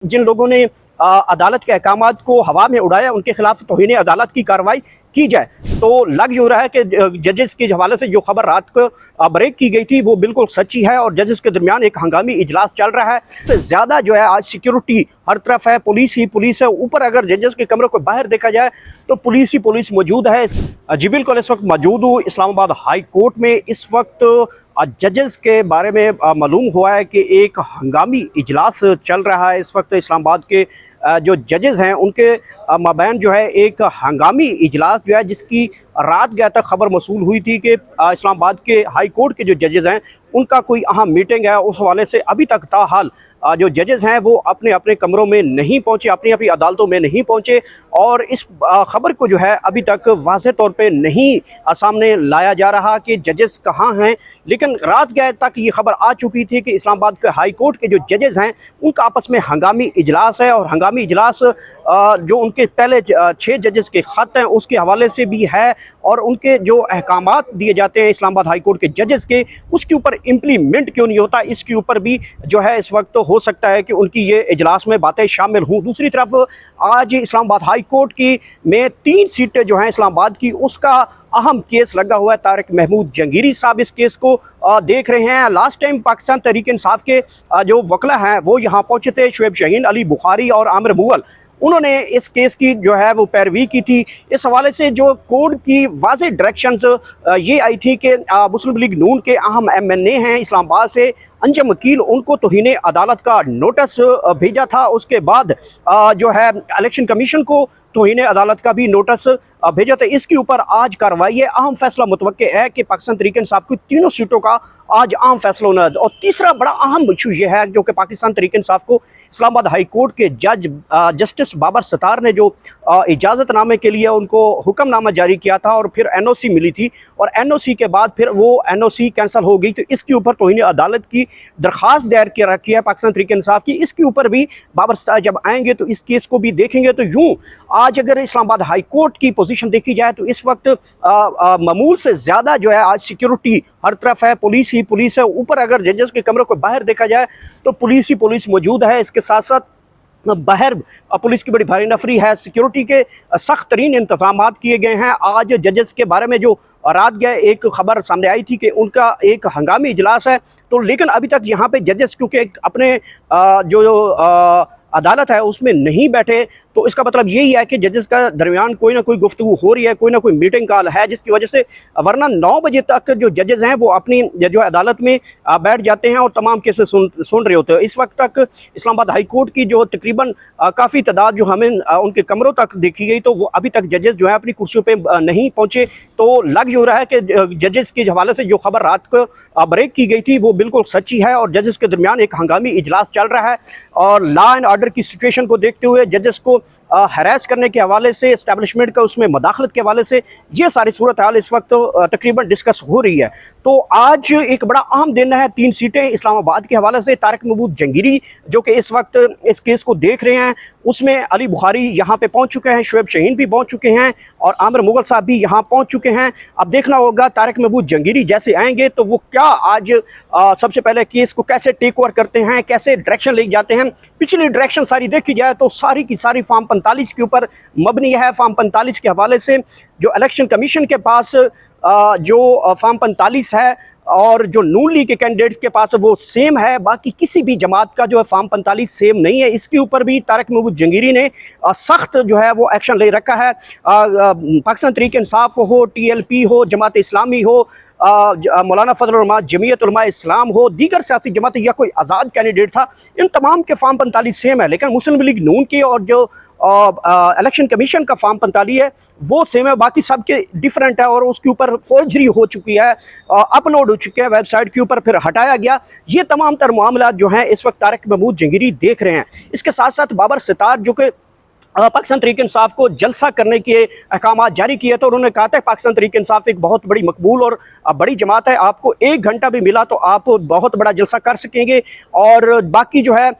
जिन लोगों ने अदालत के अहकामात को हवा में उड़ाया उनके खिलाफ तौहीन अदालत की कार्रवाई की जाए। तो लग यूँ रहा है कि जजेस के हवाले से जो खबर रात को ब्रेक की गई थी वो बिल्कुल सच्ची है और जजेस के दरमियान एक हंगामी इजलास चल रहा है। सबसे ज़्यादा जो है आज सिक्योरिटी हर तरफ है, पुलिस ही पुलिस है। ऊपर अगर जजेस के कमरे को बाहर देखा जाए तो पुलिस ही पुलिस मौजूद है। जी बिल्कुल, इस वक्त मौजूद हूँ इस्लामाबाद हाई कोर्ट में। इस वक्त जजेस के बारे में मालूम हुआ है कि एक हंगामी इजलास चल रहा है। इस वक्त इस्लामाबाद के जो जजेस हैं उनके माबैन जो है एक हंगामी इजलास जो है, जिसकी रात गया तक खबर मौसूल हुई थी कि इस्लामाबाद के हाई कोर्ट के जो जजेस हैं उनका कोई अहम मीटिंग है। उस हवाले से अभी तक ताहाल जो जजेस हैं वो अपने अपने कमरों में नहीं पहुंचे, अपनी अपनी अदालतों में नहीं पहुंचे और इस खबर को जो है अभी तक वाज़ेह तौर पे नहीं सामने लाया जा रहा कि जजेस कहाँ हैं। लेकिन रात गए तक ये खबर आ चुकी थी कि इस्लामाबाद के हाई कोर्ट के जो जजेस हैं उनका आपस में हंगामी इजलास है और हंगामी इजलास जो उनके पहले 6 जजेस के ख़त हैं उसके हवाले से भी है और उनके जो अहकामात दिए जाते हैं इस्लामाबाद हाई कोर्ट के जजेस के, उसके ऊपर इम्प्लीमेंट क्यों नहीं होता, इसके ऊपर भी जो है इस वक्त हो सकता है कि उनकी ये इजलास में बातें शामिल हों। दूसरी तरफ आज इस्लामाबाद हाई कोर्ट की में 3 सीटें जो हैं इस्लामाबाद की, उसका अहम केस लगा हुआ है। तारिक महमूद जंगीरी साहब इस केस को देख रहे हैं। लास्ट टाइम पाकिस्तान तहरीक इंसाफ के जो वकला हैं वो यहाँ पहुँचे थे, शुएब शाहीन, अली बुखारी और आमिर मुगल। उन्होंने इस केस की जो है वो पैरवी की थी। इस हवाले से जो कोर्ट की वाज़ेह डायरेक्शंस ये आई थी कि मुस्लिम लीग नून के अहम MNA हैं इस्लामाबाद से अंजम वकील, उनको तौहीन अदालत का नोटिस भेजा था। उसके बाद जो है इलेक्शन कमीशन को तौहीन अदालत का भी नोटिस भेजा था। इसके ऊपर आज कार्रवाई है। अहम फैसला मुतवक्के है कि पाकिस्तान तहरीक इंसाफ की तीनों सीटों का आज अहम फैसला होना है। और तीसरा बड़ा अहम इशू ये है जो कि पाकिस्तान तहरीक इंसाफ को इस्लामाबाद हाई कोर्ट के जज जस्टिस बाबर सत्तार ने जो इजाज़तनामे के लिए उनको हुक्मनामा जारी किया था और फिर NOC मिली थी और NOC के बाद फिर वो NOC कैंसिल हो गई। तो इसके ऊपर तौहीन अदालत की दरख्वास्त दायर कर रखी है पाकिस्तान तहरीक इंसाफ की। इसके ऊपर भी बाबर सत्तार जब आएंगे तो इस केस को भी देखेंगे। तो यूँ आज अगर इस्लामाबाद हाई कोर्ट की पोजीशन देखी जाए तो इस वक्त मामूल से ज़्यादा जो है आज सिक्योरिटी हर तरफ है, पुलिस ही पुलिस है। ऊपर अगर जजेस के कमरे को बाहर देखा जाए तो पुलिस ही पुलिस मौजूद है। इसके साथ साथ बाहर पुलिस की बड़ी भारी नफरी है। सिक्योरिटी के सख्त तरीन इंतजामात किए गए हैं। आज जजेस के बारे में जो रात गए एक खबर सामने आई थी कि उनका एक हंगामी इजलास है, तो लेकिन अभी तक यहाँ पे जजेस क्योंकि अपने जो अदालत है उसमें नहीं बैठे, तो इसका मतलब यही है कि जजेस का दरमियान कोई ना कोई गुफ्तगू हो रही है, कोई ना कोई मीटिंग कॉल है, जिसकी वजह से वरना 9 बजे तक जो जजेस हैं वो अपनी जो अदालत में बैठ जाते हैं और तमाम केसेस सुन रहे होते हैं। इस वक्त तक इस्लामाबाद हाई कोर्ट की जो तकरीबन काफ़ी तादाद जो हमें उनके कमरों तक देखी गई, तो वो अभी तक जजेस जो है अपनी कुर्सियों पर नहीं पहुँचे। तो लग यूँ रहा है कि जजेस के हवाले से जो खबर रात को ब्रेक की गई थी वो बिल्कुल सच्ची है और जजेस के दरमियान एक हंगामी इजलास चल रहा है और लॉ एंड ऑर्डर की सिचुएशन को देखते हुए जजेस को हरास करने के हवाले से, इस्टेब्लिशमेंट का उसमें मदाखलत के हवाले से ये सारी सूरत हाल इस वक्त तकरीबन डिस्कस हो रही है। तो आज एक बड़ा अहम दिन है। 3 सीटें इस्लामाबाद के हवाले से। तारिक महमूद जंगीरी जो कि इस वक्त इस केस को देख रहे हैं, उसमें अली बुखारी यहाँ पे पहुँच चुके हैं, शुएब शाहीन भी पहुँच चुके हैं और आमिर मुगल साहब भी यहाँ पहुँच चुके हैं। अब देखना होगा तारिक महमूद जंगीरी जैसे आएंगे तो वो क्या आज सबसे पहले केस को कैसे टेक ओवर करते हैं, कैसे डायरेक्शन ले जाते हैं। पिछली डायरेक्शन सारी देखी जाए तो सारी की सारी फॉर्म 45 के ऊपर मबनी है। फॉर्म 45 के हवाले से जो इलेक्शन कमीशन के पास जो फॉर्म 45 है और जो नून लीग के कैंडिडेट्स के पास वो सेम है, बाकी किसी भी जमात का जो है फॉर्म 45 सेम नहीं है। इसके ऊपर भी तारिक महमूद जंगीरी ने सख्त जो है वो एक्शन ले रखा है। पाकिस्तान तहरीक इंसाफ हो, TLP हो, जमात इस्लामी हो, मौलाना फजल रहमान जमीयत उलमा इस्लाम हो, दीगर सियासी जमात या कोई आज़ाद कैंडिडेट था, इन तमाम के फॉर्म 45 सेम है। लेकिन मुस्लिम लीग नून के और जो इलेक्शन कमीशन का फॉर्म 45 है वो सेम है, बाकी सब के डिफरेंट है और उसके ऊपर फोर्जरी हो चुकी है, अपलोड हो चुके हैं वेबसाइट के ऊपर, फिर हटाया गया। ये तमाम तर मामला जो हैं इस वक्त तारिक महमूद जंगीरी देख रहे हैं। इसके साथ साथ बाबर सत्तार जो कि पाकिस्तान तहरीक इंसाफ को जलसा करने के अहकामात जारी किए, तो उन्होंने कहा था पाकिस्तान तहरीक इंसाफ एक बहुत बड़ी मकबूल और बड़ी जमात है, आपको 1 घंटा भी मिला तो आप बहुत बड़ा जलसा कर सकेंगे और बाकी जो है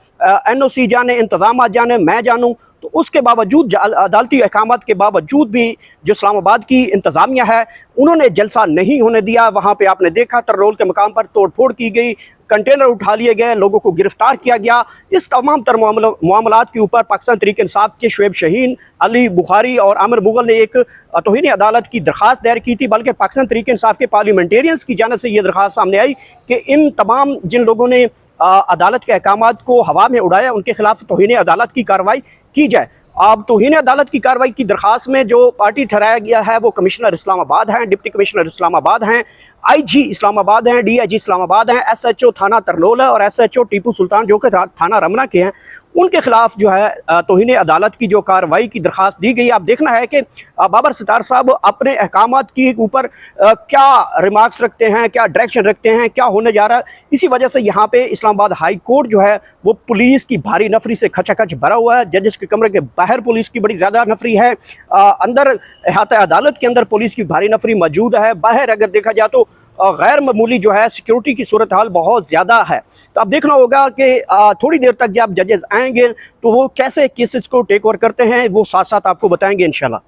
NOC जाने, इंतजाम जाने, मैं जानूँ, तो तो उसके बावजूद अदालती अहकामात के बावजूद भी जो इस्लामाबाद की इंतज़ामिया है उन्होंने जलसा नहीं होने दिया। वहाँ पे आपने देखा तररोल के मकाम पर तोड़-फोड़ की गई, कंटेनर उठा लिए गए, लोगों को गिरफ्तार किया गया। इस तमाम तर मामलात के ऊपर पाकिस्तान तहरीक इंसाफ के शुएब शाहीन, अली बुखारी और आमिर मुगल ने एक तौहीन अदालत की दरख्वास्त दायर की थी। बल्कि पाकिस्तान तहरीक इंसाफ के पार्लियामेंटेरियंस की जानिब से ये दरख्वास्त सामने आई कि इन तमाम जिन लोगों ने अदालत के अहकामात को हवा में उड़ाया उनके खिलाफ तौहीन अदालत की कार्रवाई की जाए। अब तौहीन अदालत की कार्रवाई की दरख्वास्त में जो पार्टी ठहराया गया है वो कमिश्नर इस्लामाबाद हैं, डिप्टी कमिश्नर इस्लामाबाद हैं, IG इस्लामाबाद हैं, DIG इस्लामाबाद हैं, SHO थाना तरलोल है और SHO टीपू सुल्तान जो कि थाना रमना के हैं, उनके खिलाफ जो है तौहीन अदालत की जो कार्रवाई की दरख्वास्त दी गई। आप देखना है कि बाबर सितार साहब अपने अहकामात के ऊपर क्या रिमार्क्स रखते हैं, क्या डायरेक्शन रखते हैं, क्या होने जा रहा है। इसी वजह से यहाँ पे इस्लामाबाद हाई कोर्ट जो है वो पुलिस की भारी नफरी से खचाखच भरा हुआ है। जजेस के कमरे के बाहर पुलिस की बड़ी ज़्यादा नफरी है, अंदर अहाता अदालत के अंदर पुलिस की भारी नफरी मौजूद है। बाहर अगर देखा जाए तो गैर मामूली जो है सिक्योरिटी की सूरत हाल बहुत ज़्यादा है। तो अब देखना होगा कि थोड़ी देर तक जब जजेस आएंगे तो वो कैसे केसेस को टेक ओवर करते हैं, वो साथ साथ आपको बताएंगे इंशाल्लाह।